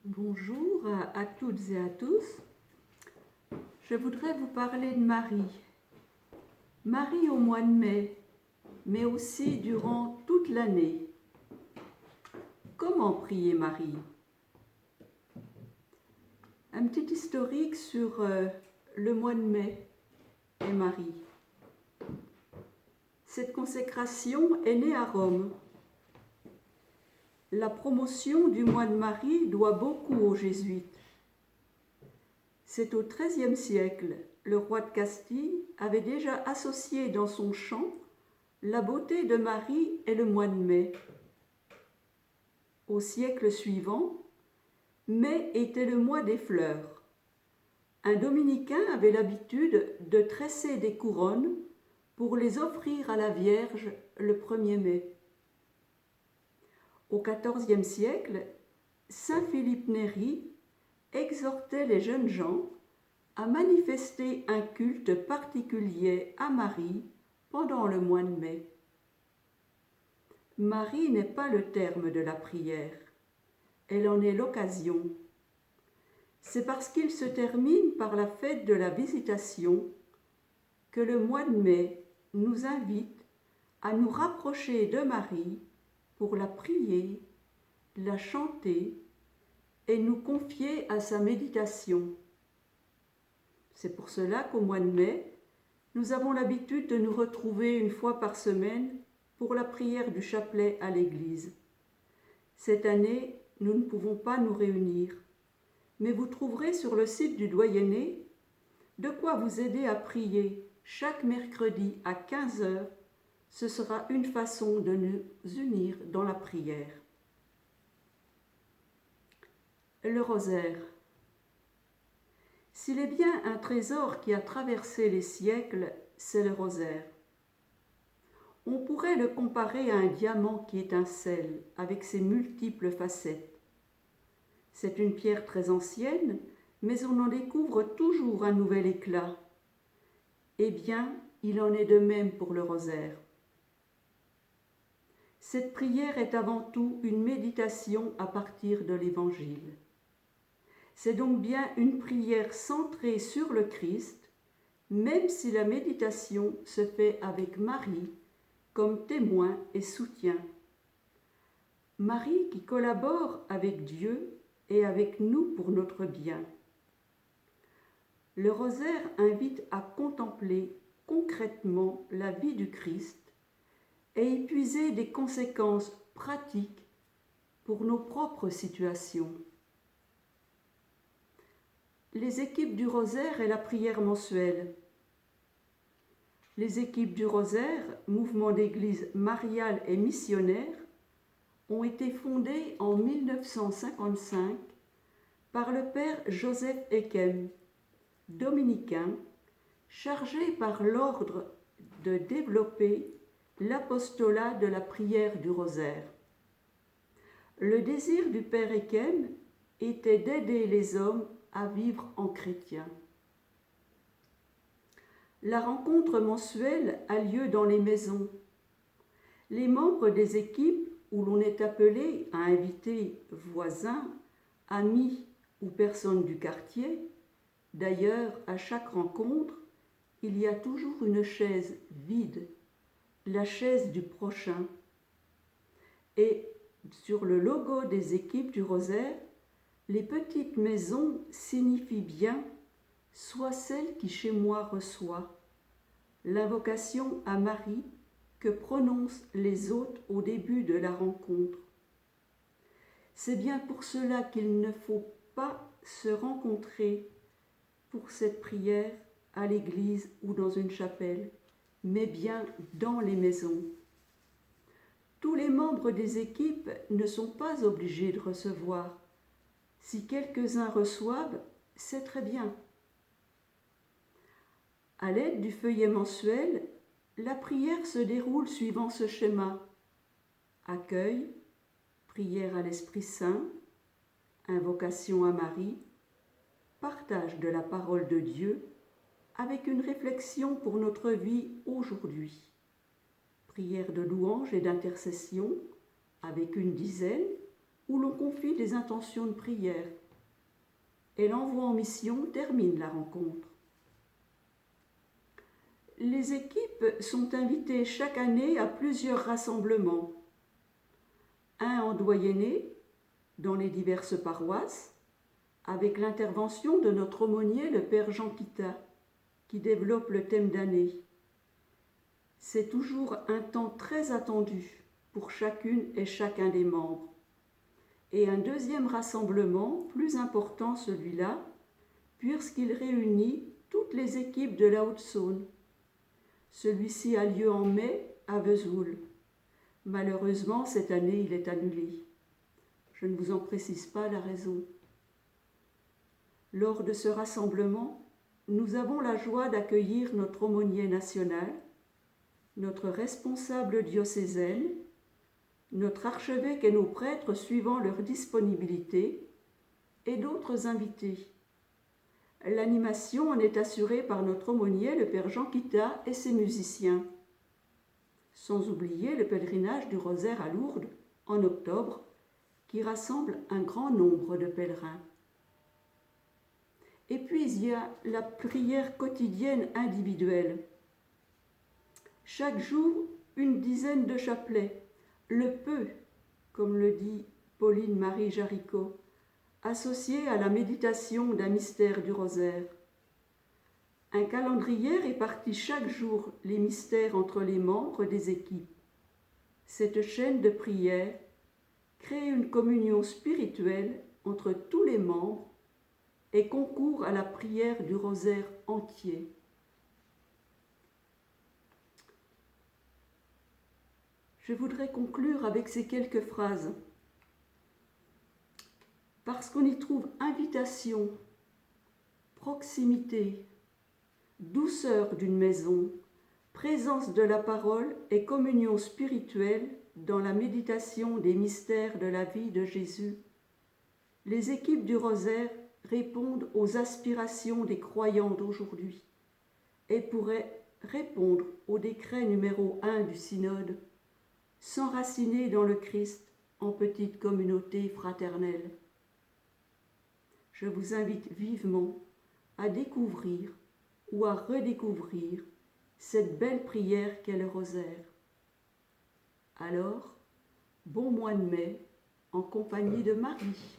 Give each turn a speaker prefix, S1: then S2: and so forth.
S1: Bonjour à toutes et à tous. Je voudrais vous parler de Marie. Marie au mois de mai, mais aussi durant toute l'année. Comment prier Marie? Un petit historique sur le mois de mai et Marie. Cette consécration est née à Rome. La promotion du mois de Marie doit beaucoup aux jésuites. C'est au XIIIe siècle, le roi de Castille avait déjà associé dans son chant la beauté de Marie et le mois de mai. Au siècle suivant, mai était le mois des fleurs. Un dominicain avait l'habitude de tresser des couronnes pour les offrir à la Vierge le 1er mai. Au XIVe siècle, saint Philippe Néri exhortait les jeunes gens à manifester un culte particulier à Marie pendant le mois de mai. Marie n'est pas le terme de la prière, elle en est l'occasion. C'est parce qu'il se termine par la fête de la Visitation que le mois de mai nous invite à nous rapprocher de Marie pour la prier, la chanter et nous confier à sa méditation. C'est pour cela qu'au mois de mai, nous avons l'habitude de nous retrouver une fois par semaine pour la prière du chapelet à l'église. Cette année, nous ne pouvons pas nous réunir, mais vous trouverez sur le site du Doyenné de quoi vous aider à prier chaque mercredi à 15h. Ce sera une façon de nous unir dans la prière. Le rosaire. S'il est bien un trésor qui a traversé les siècles, c'est le rosaire. On pourrait le comparer à un diamant qui étincelle avec ses multiples facettes. C'est une pierre très ancienne, mais on en découvre toujours un nouvel éclat. Eh bien, il en est de même pour le rosaire. Cette prière est avant tout une méditation à partir de l'Évangile. C'est donc bien une prière centrée sur le Christ, même si la méditation se fait avec Marie comme témoin et soutien. Marie qui collabore avec Dieu et avec nous pour notre bien. Le rosaire invite à contempler concrètement la vie du Christ et y puiser des conséquences pratiques pour nos propres situations. Les équipes du rosaire et la prière mensuelle. Les équipes du rosaire, mouvement d'église mariale et missionnaire, ont été fondées en 1955 par le père Joseph Ekem, dominicain, chargé par l'ordre de développer l'apostolat de la prière du rosaire. Le désir du père Ekem était d'aider les hommes à vivre en chrétien. La rencontre mensuelle a lieu dans les maisons. Les membres des équipes où l'on est appelé à inviter voisins, amis ou personnes du quartier, d'ailleurs à chaque rencontre, il y a toujours une chaise vide, la chaise du prochain. Et sur le logo des équipes du rosaire, les petites maisons signifient bien « Sois celle qui chez moi reçoit », l'invocation à Marie que prononcent les hôtes au début de la rencontre. C'est bien pour cela qu'il ne faut pas se rencontrer pour cette prière à l'église ou dans une chapelle, mais bien dans les maisons. Tous les membres des équipes ne sont pas obligés de recevoir. Si quelques-uns reçoivent, c'est très bien. À l'aide du feuillet mensuel, la prière se déroule suivant ce schéma. Accueil, prière à l'Esprit Saint, invocation à Marie, partage de la parole de Dieu avec une réflexion pour notre vie aujourd'hui. Prière de louange et d'intercession avec une dizaine où l'on confie des intentions de prière et l'envoi en mission termine la rencontre. Les équipes sont invitées chaque année à plusieurs rassemblements. Un en doyenné, dans les diverses paroisses, avec l'intervention de notre aumônier, le Père Jean Kita, qui développe le thème d'année. C'est toujours un temps très attendu pour chacune et chacun des membres. Et un deuxième rassemblement, plus important celui-là, puisqu'il réunit toutes les équipes de la Haute-Saône. Celui-ci a lieu en mai à Vesoul. Malheureusement, cette année, il est annulé. Je ne vous en précise pas la raison. Lors de ce rassemblement, nous avons la joie d'accueillir notre aumônier national, notre responsable diocésaine, notre archevêque et nos prêtres suivant leur disponibilité, et d'autres invités. L'animation en est assurée par notre aumônier, le Père Jean Kita, et ses musiciens. Sans oublier le pèlerinage du Rosaire à Lourdes, en octobre, qui rassemble un grand nombre de pèlerins. Et puis il y a la prière quotidienne individuelle. Chaque jour, une dizaine de chapelets, le peu, comme le dit Pauline Marie Jaricot, associé à la méditation d'un mystère du rosaire. Un calendrier répartit chaque jour les mystères entre les membres des équipes. Cette chaîne de prière crée une communion spirituelle entre tous les membres et concourt à la prière du rosaire entier. Je voudrais conclure avec ces quelques phrases. Parce qu'on y trouve invitation, proximité, douceur d'une maison, présence de la parole et communion spirituelle dans la méditation des mystères de la vie de Jésus, les équipes du Rosaire répondent aux aspirations des croyants d'aujourd'hui et pourraient répondre au décret numéro 1 du synode, s'enraciner dans le Christ en petite communauté fraternelle. Je vous invite vivement à découvrir ou à redécouvrir cette belle prière qu'est le rosaire. Alors, bon mois de mai en compagnie de Marie.